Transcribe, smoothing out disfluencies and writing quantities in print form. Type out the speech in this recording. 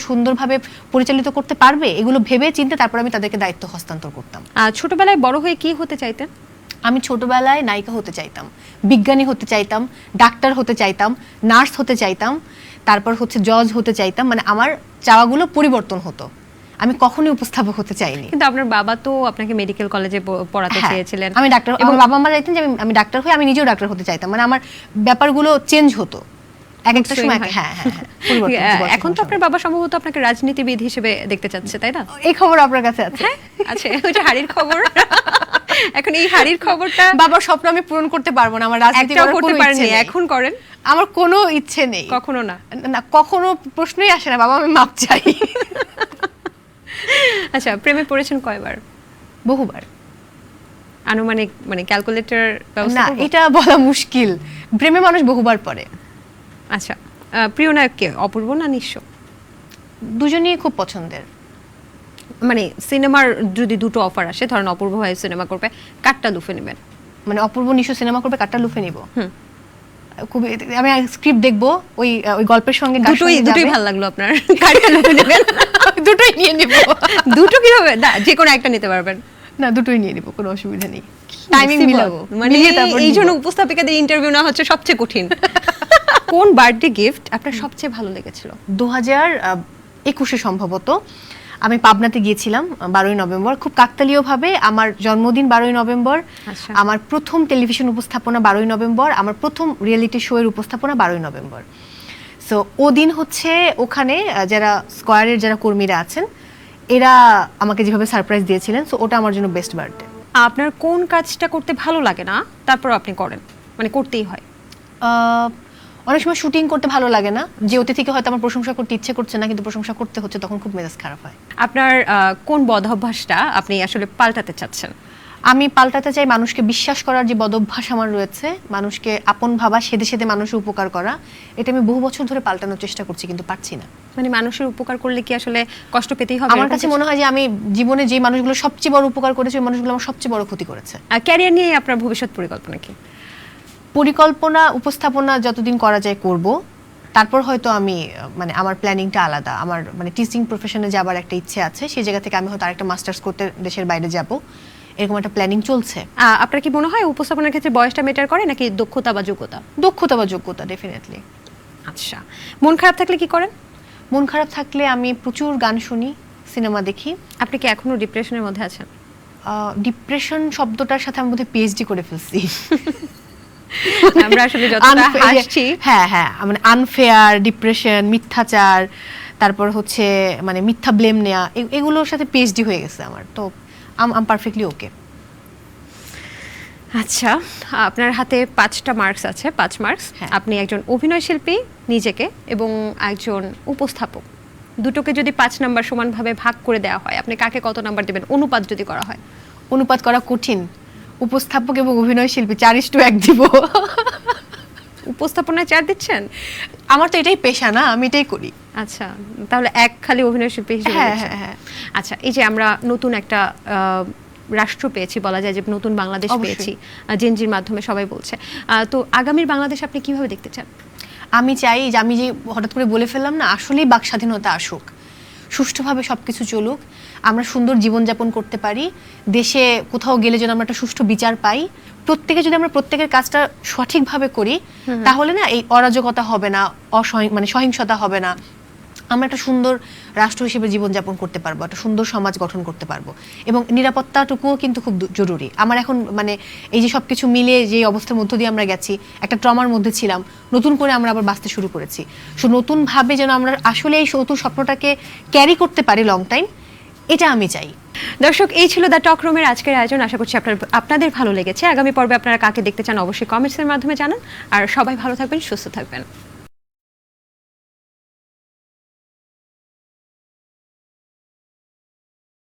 সুন্দরভাবে পরিচালিত করতে পারবে, এগুলো ভেবে চিন্তে তারপর আমি তাদেরকে দায়িত্ব হস্তান্তর করতাম। ছোটবেলায় বড় হয়ে কি হতে চাইতেন? আমি ছোটবেলায় নায়িকা হতে চাইতাম, বিজ্ঞানী হতে চাইতাম, ডাক্তার হতে চাইতাম, নার্স হতে চাইতাম, তারপর হচ্ছে জজ হতে চাইতাম। মানে আমার চাওয়াগুলো পরিবর্তন হতো, আমি কখনোই উপস্থাপক হতে চাইনি। কিন্তু আপনার বাবা তো আপনাকে মেডিকেল কলেজে পড়াতে চেয়েছিলেন। আমি ডাক্তার, এবং বাবা মা চাইতেন যে আমি ডাক্তার হই, আমি নিজেও ডাক্তার হতে চাইতাম। মানে আমার ব্যাপারগুলো চেঞ্জ হতো এক একটা সময়। হ্যাঁ হ্যাঁ, এখন তো আপনার বাবা সম্ভবত আপনাকে রাজনীতিবিদ হিসেবে দেখতে চাচ্ছে, তাই না? এই খবর আপনার কাছে আছে? হ্যাঁ আছে, ওই যে হাড়ির খবর। এখন এই হাড়ির খবরটা বাবার স্বপ্ন আমি পূরণ করতে পারবো না, আমার রাজনীতি করার করতে পারেননি, এখন করেন? আমার কোনো ইচ্ছে নেই, কখনো না। না, কখনো প্রশ্নই আসে না বাবা আমি মাপ চাই। আচ্ছা, প্রেমে পড়েছেন কয়বার? বহুবার। আনুমানিক মানে ক্যালকুলেটর ব্যবস্থা না, এটা বলা মুশকিল, প্রেমে মানুষ বহুবার পড়ে। আচ্ছা, প্রিয় নায়ক কে, অপূর্ব না নিঃস্ব? দুজনেই খুব পছন্দের। মানে সিনেমার যদি দুটো অফার আসে, ধরেন অপূর্ব ভাই সিনেমা করবে, কাটটা লুফে নেবেন? মানে অপূর্ব নিঃস্ব সিনেমা করবে, কাটটা লুফে নিব? খুব, আমি স্ক্রিপ্ট দেখবো, ওই গল্পের সঙ্গে দুটোই ভালো লাগলো আপনার, কাটটা লুফে নেবেন? দুটোই নিয়ে নিব। দুটো কিভাবে? না, যে কোনো একটা নিতে পারবেন? না, দুটোই নিয়ে নিব, কোনো অসুবিধা নেই, টাইমিং মিলাবো। মানে এই জন্য উপস্থাপিকাদের ইন্টারভিউ না হচ্ছে সবচেয়ে কঠিন। কোন বার্থডে গিফট আপনার সবচেয়ে ভালো লেগেছিল? 2021-এ সম্ভবত আমি পাবনাতে গিয়েছিলাম 12ই নভেম্বর, খুব কাকতালীয়ভাবে আমার জন্মদিন 12ই নভেম্বর, আমার প্রথম টেলিভিশন উপস্থাপনা 12ই নভেম্বর, আমার প্রথম রিয়েলিটি শো এর উপস্থাপনা 12ই নভেম্বর। সো ওদিন হচ্ছে ওখানে যারা স্কয়ারের যারা কর্মীরা আছেন এরা আমাকে যেভাবে সারপ্রাইজ দিয়েছিলেন, সো ওটা আমার জন্য বেস্ট বার্থডে। আপনার কোন কাজটা করতে ভালো লাগে না তারপর আপনি করেন, মানে করতেই হয়? অনেক সময় শুটিং করতে ভালো লাগে না, যে অতিথিকে হয়তো আমার প্রশংসা করতে ইচ্ছে করছে না কিন্তু প্রশংসা করতে হচ্ছে, তখন খুব মেজাজ খারাপ হয়। আপনার কোন বদঅভ্যাসটা আপনি আসলে পাল্টাতে চাচ্ছেন? আমি পাল্টাতে চাই মানুষকে বিশ্বাস করার যে বদঅভ্যাস আমার রয়েছে, মানুষকে আপন ভাবা, সেদে সেদে মানুষের উপকার করা, এটা আমি বহু বছর ধরে পাল্টানোর চেষ্টা করছি কিন্তু পারছি না। মানে মানুষের উপকার করলে কি আসলে কষ্ট পেতেই হবে? আমার কাছে মনে হয় যে আমি জীবনে যে মানুষগুলো সবচেয়ে বড় উপকার করেছে, ওই মানুষগুলো আমার সবচেয়ে বড় ক্ষতি করেছে। ক্যারিয়ার নিয়ে আপনার ভবিষ্যৎ পরিকল্পনা কি? পরিকল্পনা, উপস্থাপনা যতদিন করা যায় করব, তারপর হয়তো আমি মানে আমার প্ল্যানিংটা আলাদা। আমার মানে টিচিং প্রফেশনে যাবার একটা ইচ্ছে আছে, সেই জায়গা থেকে আমি হয়তো আরেকটা মাস্টার্স করতে দেশের বাইরে যাব, এরকম একটা প্ল্যানিং চলছে। আপনার কি মনে হয় উপস্থাপনার ক্ষেত্রে বয়সটা ম্যাটার করে নাকি দক্ষতা বা যোগ্যতা? দক্ষতা বা যোগ্যতা, ডেফিনেটলি। আচ্ছা, মন খারাপ থাকলে কি করেন? মন খারাপ থাকলে আমি প্রচুর গান শুনি, সিনেমা দেখি। আপনি কি এখনো ডিপ্রেশনের মধ্যে আছেন? ডিপ্রেশন শব্দটার সাথে আমি বোধহয় পিএইচডি করে ফেলছি। আমরা আসলে যতটা হাসছি, হ্যাঁ মানে আনফেয়ার, ডিপ্রেশন, মিথ্যাচার, তারপর হচ্ছে মানে মিথ্যা ব্লেম নেওয়া, এগুলোর সাথে পিএইচডি হয়ে গেছে আমার, তো আম পারফেক্টলি ওকে। আচ্ছা, আপনার হাতে 5টা মার্কস আছে, 5 মার্কস। আপনি একজন অভিনয় শিল্পী নিজেকে এবং একজন উপস্থাপক, দুটোকে যদি 5 নাম্বার সমানভাবে ভাগ করে দেওয়া হয়, আপনি কাকে কত নাম্বার দিবেন অনুপাত যদি করা হয়? অনুপাত করা কঠিন, উপস্থাপক এবং অভিনয় শিল্পী 4:1 দিব। উপস্থাপনায় 4 দিচ্ছেন? আমার তো এটাই পেশা না, আমি এটাই করি। আচ্ছা, তাহলে এক খালি অভিনয় শিল্পী হিসেবে? হ্যাঁ। আচ্ছা, এই যে আমরা নতুন একটা রাষ্ট্র পেয়েছি, বলা যায় যে নতুন বাংলাদেশ পেয়েছি, জেনজির মাধ্যমে সবাই বলছে, তো আগামীর বাংলাদেশ আপনি কিভাবে দেখতে চান? আমি চাই যে আমি যে হঠাৎ করে বলে ফেললাম না, আসলেই বাক স্বাধীনতা আসুক, সুষ্ঠুভাবে সবকিছু চলুক, আমরা সুন্দর জীবনযাপন করতে পারি, দেশে কোথাও গেলে যেন আমরা একটা সুষ্ঠু বিচার পাই, প্রত্যেকে যদি আমরা প্রত্যেকের কাজটা সঠিকভাবে করি, তাহলে না এই অরাজকতা হবে না, মানে সহিংসতা হবে না, আমরা একটা সুন্দর রাষ্ট্র হিসেবে জীবনযাপন করতে পারবো, একটা সুন্দর সমাজ গঠন করতে পারবো, এবং নিরাপত্তাটুকুও কিন্তু খুব জরুরি। আমার এখন মানে এই যে সবকিছু মিলে যে অবস্থার মধ্য দিয়ে আমরা গেছি, একটা ট্রমার মধ্যে ছিলাম, নতুন করে আমরা আবার বাঁচতে শুরু করেছি, সো নতুনভাবে যেন আমরা আসলে এই নতুন স্বপ্নটাকে ক্যারি করতে পারি লং টাইম, এটা আমি চাই। দর্শক, এই ছিল দ্য টক রুমের আজকের আয়োজন। আশা করছি আপনাদের ভালো লেগেছে। আগামী পর্বে আপনারা কাকে দেখতে চান অবশ্যই কমেন্টসের মাধ্যমে জানান, আর সবাই ভালো থাকবেন, সুস্থ থাকবেন।